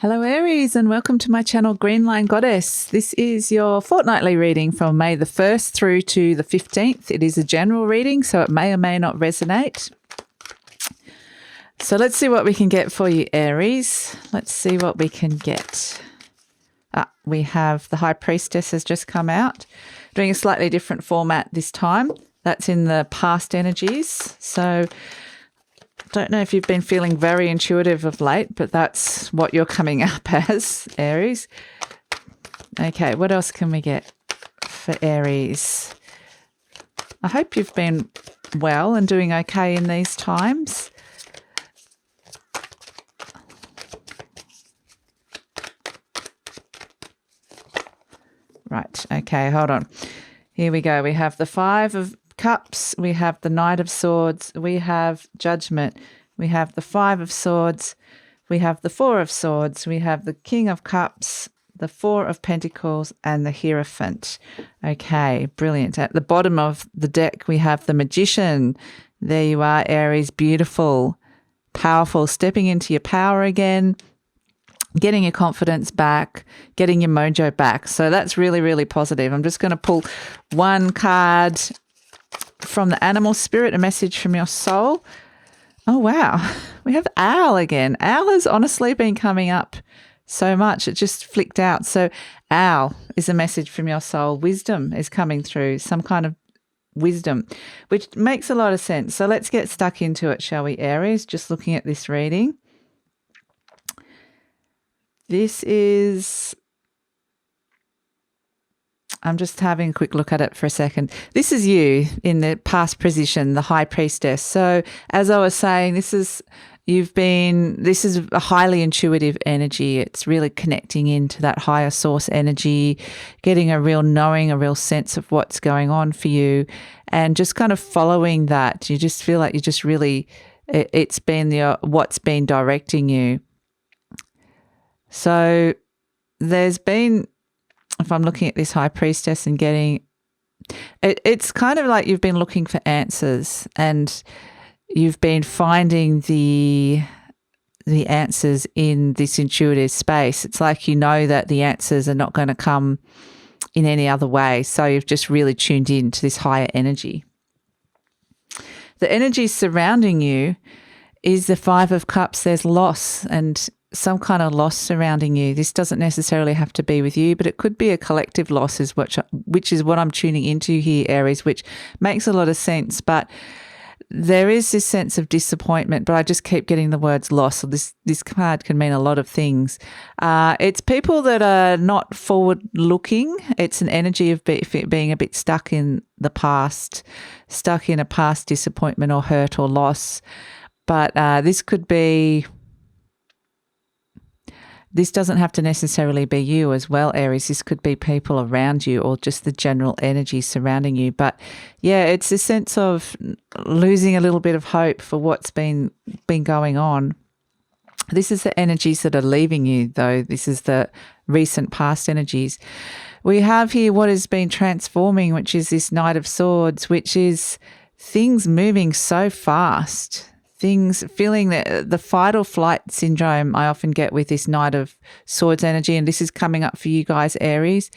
Hello Aries and welcome to my channel GreenLion Goddess. This is your fortnightly reading from May the 1st through to the 15th. It is a general reading, so it may or may not resonate. So let's see what we can get for you, Aries. Let's see what we can get. We have the High Priestess has just come out, doing a slightly different format this time. That's in the past energies. So don't know if you've been feeling very intuitive of late, but that's what you're coming up as, Aries. Okay, what else can we get for Aries? I hope you've been well and doing okay in these times. Right, okay, hold on. Here we go. We have the Five of Cups, we have the Knight of Swords, we have Judgment, we have the Five of Swords, we have the Four of Swords, we have the King of Cups, the Four of Pentacles, and the Hierophant. Okay, brilliant. At the bottom of the deck, we have the Magician. There you are, Aries. Beautiful, powerful, stepping into your power again, getting your confidence back, getting your mojo back. So that's really, really positive. I'm just going to pull one card from the animal spirit, a message from your soul. Oh, wow. We have Owl again. Owl has honestly been coming up so much. It just flicked out. So Owl is a message from your soul. Wisdom is coming through, some kind of wisdom, which makes a lot of sense. So let's get stuck into it, shall we, Aries? Just looking at this reading. This is... I'm just having a quick look at it for a second. This is you in the past position, the High Priestess. So as I was saying, this is a highly intuitive energy. It's really connecting into that higher source energy, getting a real knowing, a real sense of what's going on for you, and just kind of following that. You just feel like you just really, it's been what's been directing you. So there's been, if I'm looking at this High Priestess and getting, it's kind of like you've been looking for answers and you've been finding the answers in this intuitive space. It's like you know that the answers are not going to come in any other way. So you've just really tuned in to this higher energy. The energy surrounding you is the Five of Cups. There's loss and some kind of loss surrounding you. This doesn't necessarily have to be with you, but it could be a collective loss, which is what I'm tuning into here, Aries, which makes a lot of sense. But there is this sense of disappointment, but I just keep getting the words loss. So this card can mean a lot of things. It's people that are not forward looking. It's an energy of being a bit stuck in the past, stuck in a past disappointment or hurt or loss. But this could be... This doesn't have to necessarily be you as well, Aries. This could be people around you or just the general energy surrounding you. But yeah, it's a sense of losing a little bit of hope for what's been going on. This is the energies that are leaving you, though. This is the recent past energies. We have here what has been transforming, which is this Knight of Swords, which is things moving so fast. Things feeling that the fight or flight syndrome I often get with this Knight of Swords energy, and this is coming up for you guys, Aries,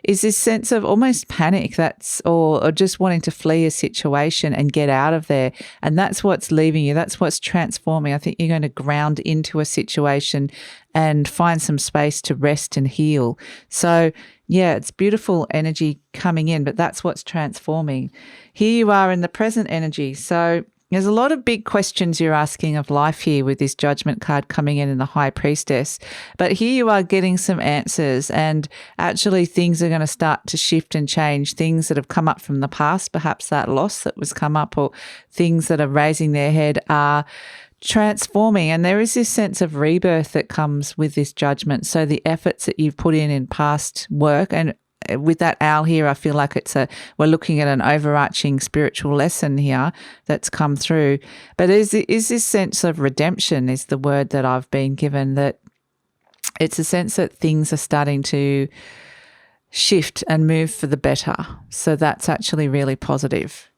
is this sense of almost panic or just wanting to flee a situation and get out of there. And that's what's leaving you. That's what's transforming. I think you're going to ground into a situation and find some space to rest and heal. So yeah, it's beautiful energy coming in, but that's what's transforming. Here you are in the present energy. So there's a lot of big questions you're asking of life here with this Judgment card coming in the High Priestess. But here you are getting some answers, and actually things are going to start to shift and change. Things that have come up from the past, perhaps that loss that was come up, or things that are raising their head are transforming. And there is this sense of rebirth that comes with this Judgment. So the efforts that you've put in past work, and with that owl here, I feel like we're looking at an overarching spiritual lesson here that's come through. But is this sense of redemption is the word that I've been given, that it's a sense that things are starting to shift and move for the better. So that's actually really positive.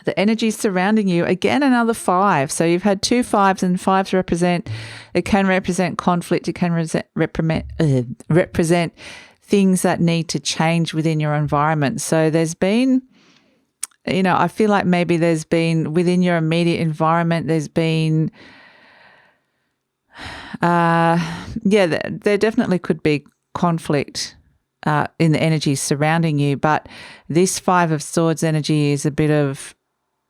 The energy surrounding you, again, another 5. So you've had 2 5s, and 5s can represent conflict. It can represent things that need to change within your environment. So there's been, I feel like maybe there's been within your immediate environment, there's been, there definitely could be conflict in the energy surrounding you. But this 5 of Swords energy is a bit of,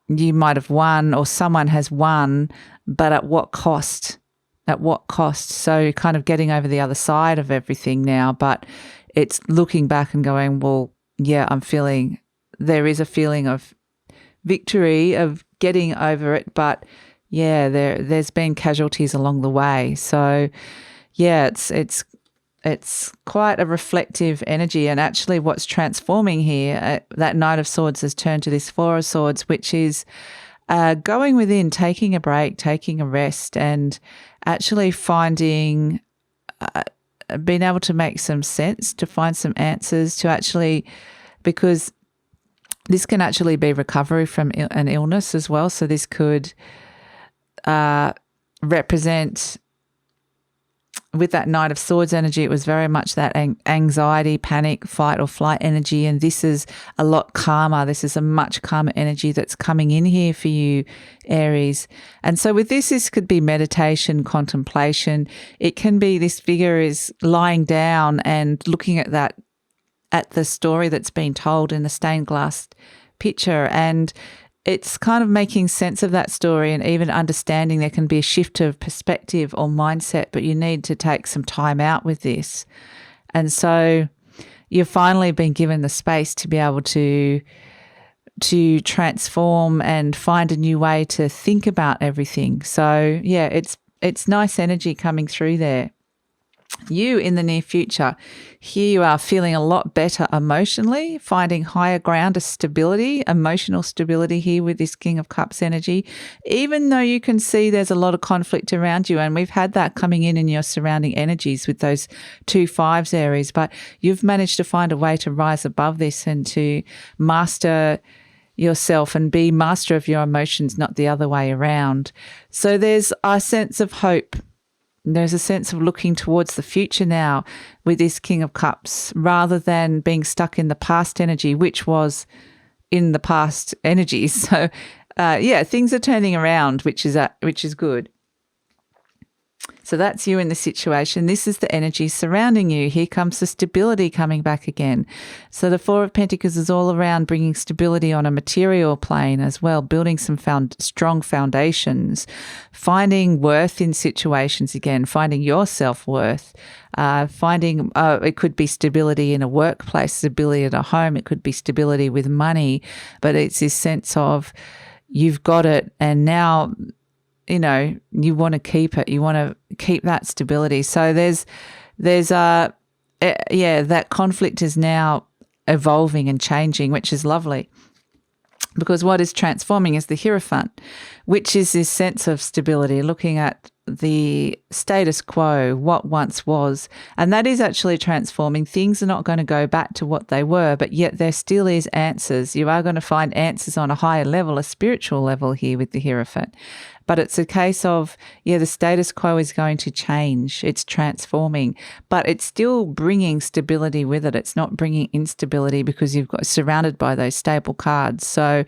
you might have won or someone has won, but at what cost? At what cost? So you're kind of getting over the other side of everything now, but it's looking back and going, well, yeah, there is a feeling of victory, of getting over it, but yeah, there's been casualties along the way. So yeah, it's quite a reflective energy. And actually what's transforming here, that Knight of Swords has turned to this 4 of Swords, which is going within, taking a break, taking a rest, and actually finding, being able to make some sense, to find some answers, to actually, because this can actually be recovery from an illness as well. So this could represent, with that Knight of Swords energy, it was very much that anxiety, panic, fight or flight energy. And this is a lot calmer. This is a much calmer energy that's coming in here for you, Aries. And so with this could be meditation, contemplation. It can be this figure is lying down and looking at the story that's been told in the stained glass picture, and it's kind of making sense of that story and even understanding there can be a shift of perspective or mindset, but you need to take some time out with this. And so you've finally been given the space to be able to transform and find a new way to think about everything. So yeah, it's nice energy coming through there. You in the near future, here you are feeling a lot better emotionally, finding higher ground of stability, emotional stability here with this King of Cups energy, even though you can see there's a lot of conflict around you. And we've had that coming in your surrounding energies with those 2 5s, Aries, but you've managed to find a way to rise above this and to master yourself and be master of your emotions, not the other way around. So there's a sense of hope. There's a sense of looking towards the future now with this King of Cups, rather than being stuck in the past energy, which was in the past energies. So, things are turning around, which is good. So that's you in the situation. This is the energy surrounding you. Here comes the stability coming back again. So the 4 of Pentacles is all around bringing stability on a material plane as well, building some strong foundations, finding worth in situations again, finding your self-worth, finding, it could be stability in a workplace, stability at a home. It could be stability with money, but it's this sense of you've got it and now you want to keep it. You want to keep that stability. So there's that conflict is now evolving and changing, which is lovely, because what is transforming is the Hierophant, which is this sense of stability, looking at the status quo, what once was, and that is actually transforming. Things are not going to go back to what they were, but yet there still is answers. You are going to find answers on a higher level, a spiritual level here with the Hierophant. But it's a case of, the status quo is going to change. It's transforming, but it's still bringing stability with it. It's not bringing instability because you've got surrounded by those stable cards. So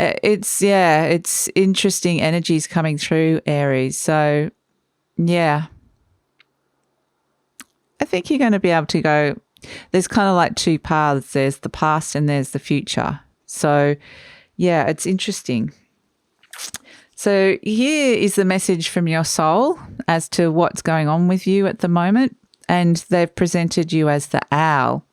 it's interesting energies coming through, Aries. So yeah, I think you're going to be able to go, there's kind of like 2 paths. There's the past and there's the future. So yeah, it's interesting. So here is the message from your soul as to what's going on with you at the moment. And they've presented you as the owl,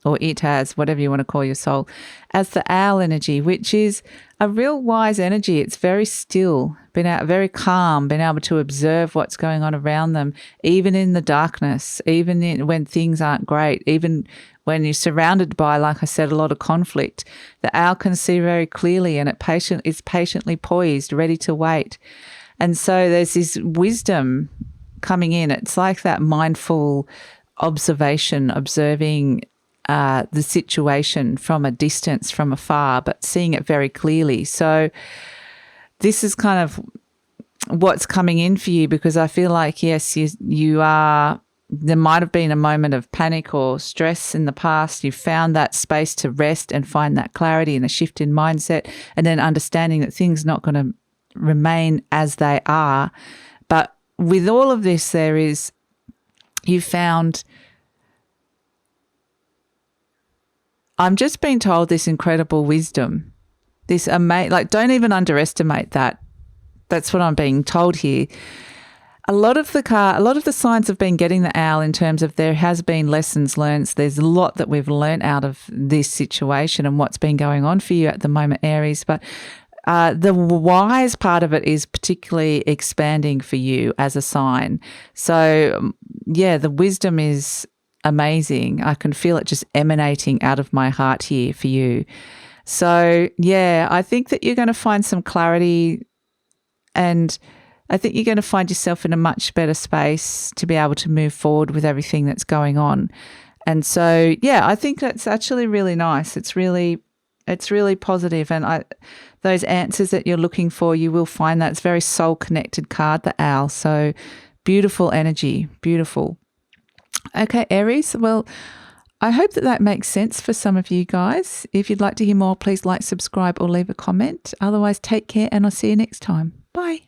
or it has, whatever you want to call your soul, as the owl energy, which is a real wise energy. It's very still, very calm, been able to observe what's going on around them, even in the darkness, even when things aren't great, even when you're surrounded by, like I said, a lot of conflict. The owl can see very clearly, and is patiently poised, ready to wait. And so there's this wisdom coming in. It's like that mindful observation, observing the situation from a distance, from afar, but seeing it very clearly. So this is kind of what's coming in for you, because I feel like, yes, you are, there might have been a moment of panic or stress in the past. You found that space to rest and find that clarity and a shift in mindset, and then understanding that things are not going to remain as they are. But with all of this, you found, I'm just being told, this incredible wisdom, this like, don't even underestimate that. That's what I'm being told here. A lot of the signs have been getting the owl in terms of there has been lessons learned. There's a lot that we've learned out of this situation and what's been going on for you at the moment, Aries. But the wise part of it is particularly expanding for you as a sign. So, yeah, the wisdom is amazing. I can feel it just emanating out of my heart here for you. So, yeah, I think that you're going to find some clarity, and I think you're going to find yourself in a much better space to be able to move forward with everything that's going on. And so, yeah, I think that's actually really nice. It's really positive. And those answers that you're looking for, you will find that. It's a very soul-connected card, the owl. So beautiful energy, beautiful. Okay, Aries. Well, I hope that makes sense for some of you guys. If you'd like to hear more, please like, subscribe, or leave a comment. Otherwise, take care, and I'll see you next time. Bye.